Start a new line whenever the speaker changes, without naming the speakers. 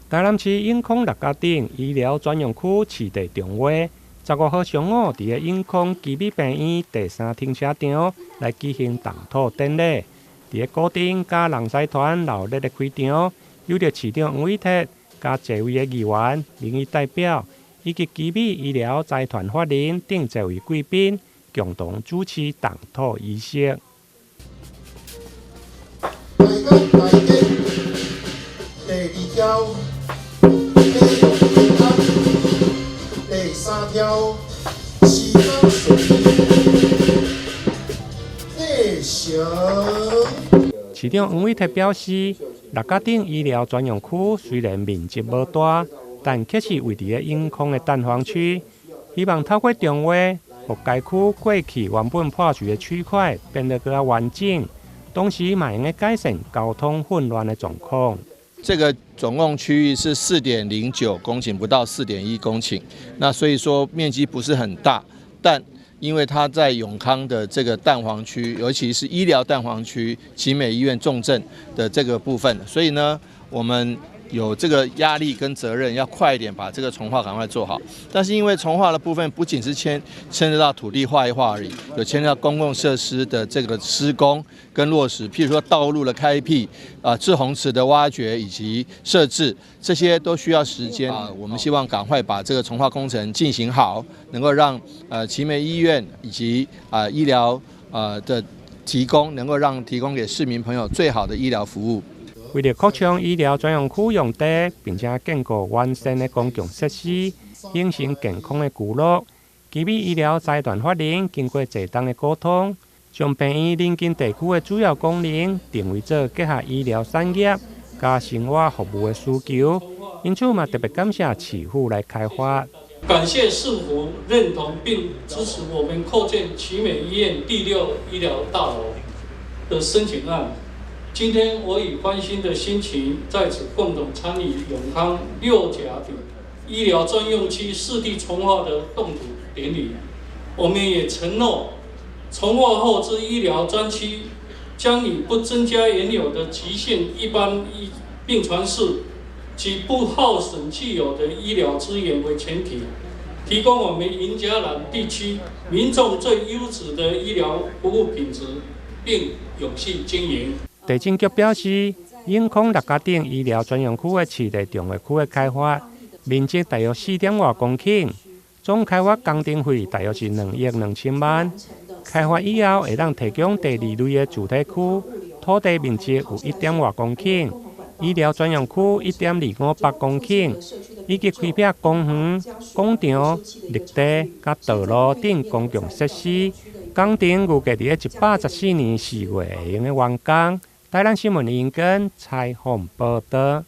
台南市永康六甲顶医疗专用区市地中划，15号上午，伫个永康基美病院第3停车场来举行动土典礼。伫个古镇甲人狮团热烈的开场，有着市长黄伟哲甲侪位的议员、民意代表以及基美医疗财团法人等侪位贵宾共同主持动土仪式。
第2条。第3条，市长顺继承。
市长黄伟哲表示，六甲顶医疗专用区虽然面积无大，但却是位伫个永康的蛋黄区，希望透过中划，互该区过去原本破碎的区块变得更加完整，同时嘛用个改善交通混乱的状况。
这个总共区域是4.09公顷，不到4.1公顷。那所以说面积不是很大，但因为它在永康的这个蛋黄区，尤其是医疗蛋黄区、奇美医院重症的这个部分，所以呢，我们有这个压力跟责任，要快一点把这个重划赶快做好。但是因为重划的部分不仅是牵涉到土地划一划而已，有牵涉到公共设施的这个施工跟落实，譬如说道路的开辟、滞洪池的挖掘以及设置，这些都需要时间。我们希望赶快把这个重划工程进行好，能够让奇美医院以及医疗的提供，能够提供给市民朋友最好的医疗服务。
为了扩充医疗专用区用地，并且建构完善的公共设施，形成健康的聚落，基美医疗财团法人经过侪档的沟通，将病院邻近地区的主要功能定位做结合医疗产业加生活服务的需求，因此嘛特别感谢市府来开发。
感谢市府认同并支持我们扩建奇美医院第6医疗大楼的申请案。今天我以欢欣的心情在此共同参与永康6甲顶医疗专用区市地重划的动土典礼。我们也承诺，重划后之医疗专区将以不增加原有的极限一般病床室及不耗损既有的医疗资源为前提，提供我们云嘉南地区民众最优质的医疗服务品质，并永续经营。
地政局表示，永康六甲顶医疗专用区的市地中划区的开发面积大约4.多公顷，总开发工程费大约是2亿2000万。开发以后会当提供第2类的主体区，土地面积有1.多公顷，医疗专用区1.258公顷，以及开辟公园、广场、绿地、甲道路等公共设施。工程预计伫114年4月会用的完工。台南新闻林根采访报道。